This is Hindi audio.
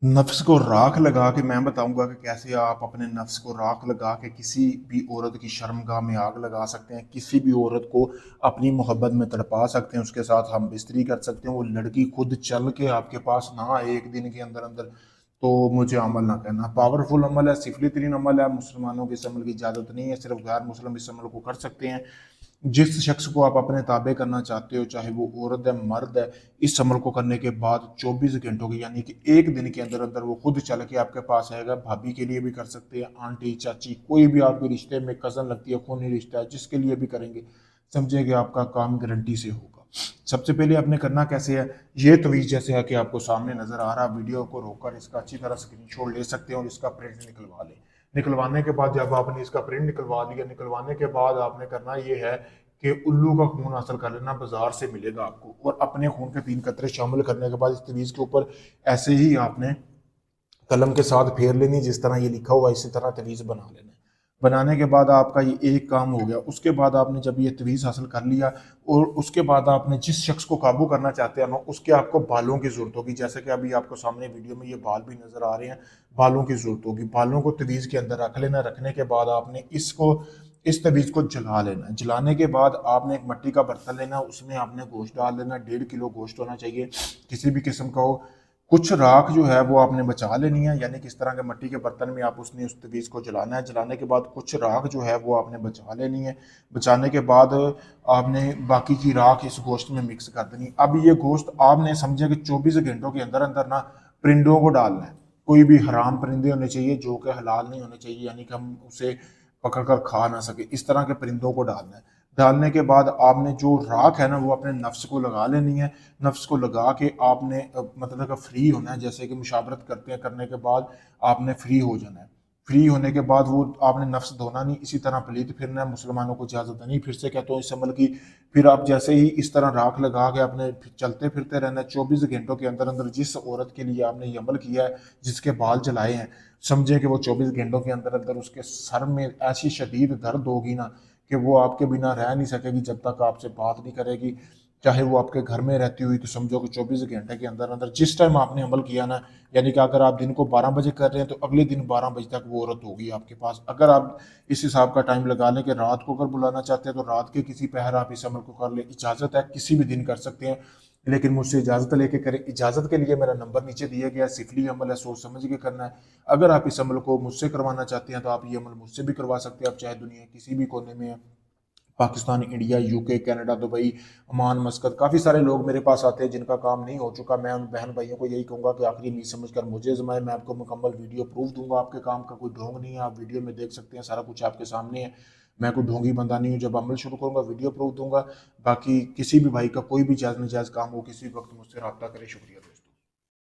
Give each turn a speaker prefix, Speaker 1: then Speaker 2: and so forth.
Speaker 1: नफ्स को राख लगा के मैं बताऊंगा कि कैसे आप अपने नफ्स को राख लगा के किसी भी औरत की शर्मगाह में आग लगा सकते हैं, किसी भी औरत को अपनी मोहब्बत में तड़पा सकते हैं, उसके साथ हम बिस्तरी कर सकते हैं। वो लड़की खुद चल के आपके पास ना आए एक दिन के अंदर अंदर, तो मुझे अमल ना कहना। पावरफुल अमल है, सिफली तरीन अमल है, मुसलमानों की इस अमल की इजाज़त नहीं है, सिर्फ गैर मुस्लिम इस अमल को कर सकते हैं। जिस शख्स को आप अपने ताबे करना चाहते हो, चाहे वो औरत है मर्द है, इस अमल को करने के बाद 24 घंटों की यानी कि एक दिन के अंदर अंदर वो खुद चल के आपके पास आएगा। भाभी के लिए भी कर सकते हैं, आंटी चाची कोई भी आपके रिश्ते में कज़न लगती है, खूनी रिश्ता है, जिसके लिए भी करेंगे, समझे कि आपका काम गारंटी से होगा। सबसे पहले आपने करना कैसे है, ये तवीज़ जैसे है कि आपको सामने नजर आ रहा, वीडियो को रोककर इसका अच्छी तरह स्क्रीनशॉट ले सकते हैं और इसका प्रिंट निकलवा लें। निकलवाने के बाद जब आपने इसका प्रिंट निकलवा लिया, निकलवाने के बाद आपने करना ये है कि उल्लू का खून हासिल कर लेना, बाजार से मिलेगा आपको, और अपने खून के 3 कतरे शामिल करने के बाद इस तवीज़ के ऊपर ऐसे ही आपने कलम के साथ फेर लेनी, जिस तरह ये लिखा हुआ इसी तरह तवीज़ बना लेना है। बनाने के बाद आपका ये एक काम हो गया। उसके बाद आपने जब ये तवीज़ हासिल कर लिया, और उसके बाद आपने जिस शख्स को काबू करना चाहते हैं ना, उसके आपको बालों की ज़रूरत होगी। जैसे कि अभी आपको सामने वीडियो में ये बाल भी नज़र आ रहे हैं, बालों की ज़रूरत होगी। बालों को तवीज़ के अंदर रख लेना, रखने के बाद आपने इसको इस तवीज़ को जला लेना। जलाने के बाद आपने एक मिट्टी का बर्तन लेना, उसमें आपने गोश्त डाल देना, 1.5 किलो गोश्त होना चाहिए, किसी भी किस्म का हो। कुछ राख जो है वो आपने बचा लेनी है, यानी कि इस तरह के मिट्टी के बर्तन में आप उसने उस तवीज़ को जलाना है। जलाने के बाद कुछ राख जो है वो आपने बचा लेनी है। बचाने के बाद आपने बाकी की राख इस गोश्त में मिक्स कर देनी। अब ये गोश्त आपने समझे कि 24 घंटों के अंदर अंदर ना परिंदों को डालना है। कोई भी हराम परिंदे होने चाहिए जो कि हलाल नहीं होने चाहिए, यानी कि हम उसे पकड़ कर खा ना सके, इस तरह के परिंदों को डालना है। डालने के बाद आपने जो राख है ना वो अपने नफ्स को लगा लेनी है। नफ्स को लगा के आपने मतलब कि फ्री होना है, जैसे कि मुशावरत करते हैं, करने के बाद आपने फ्री हो जाना है। फ्री होने के बाद वो आपने नफ्स धोना नहीं, इसी तरह पलीत फिरना है, मुसलमानों को इजाज़त नहीं। फिर से कहता हूँ इस अमल की, फिर आप जैसे ही इस तरह राख लगा के आपने चलते फिरते रहना है। 24 घंटों के अंदर अंदर जिस औरत के लिए आपने ये अमल किया है, जिसके बाल जलाए हैं, समझे कि वो 24 घंटों के अंदर अंदर उसके सर में ऐसी शदीद दर्द होगी ना कि वो आपके बिना रह नहीं सकेगी जब तक आपसे बात नहीं करेगी। चाहे वो आपके घर में रहती हुई, तो समझो कि 24 घंटे के अंदर अंदर जिस टाइम आपने अमल किया ना, यानी कि अगर आप दिन को 12 बजे कर रहे हैं तो अगले दिन 12 बजे तक वो औरत होगी आपके पास। अगर आप इस हिसाब का टाइम लगा लें कि रात को अगर बुलाना चाहते हैं तो रात के किसी पहर आप इस अमल को कर ले, इजाज़त है, किसी भी दिन कर सकते हैं, लेकिन मुझसे इजाज़त लेके करें। इजाज़त के लिए मेरा नंबर नीचे दिया गया है, सिफली अमल है, सोच समझ के करना है। अगर आप इस अमल को मुझसे करवाना चाहते हैं तो आप ये अमल मुझसे भी करवा सकते हैं, आप चाहे दुनिया के किसी भी कोने में हैं, Pakistan, India, UK, Canada, Dubai, Oman, मस्कत, काफ़ी सारे लोग मेरे पास आते हैं जिनका काम नहीं हो चुका। मैं उन बहन भाइयों को यही कहूँगा कि आखिरी नहीं समझकर मुझे आजमाएं, मैं आपको मुकम्मल वीडियो प्रूफ दूंगा, आपके काम का कोई ढोंग नहीं है, आप वीडियो में देख सकते हैं, सारा कुछ आपके सामने है। मैं कोई ढोंगी बंदा नहीं हूँ, जब अमल शुरू करूँगा वीडियो प्रूफ दूंगा। बाकी किसी भी भाई का कोई भी जायज़ नाजायज़ काम हो किसी वक्त मुझसे रब्ता करें। शुक्रिया दोस्तों।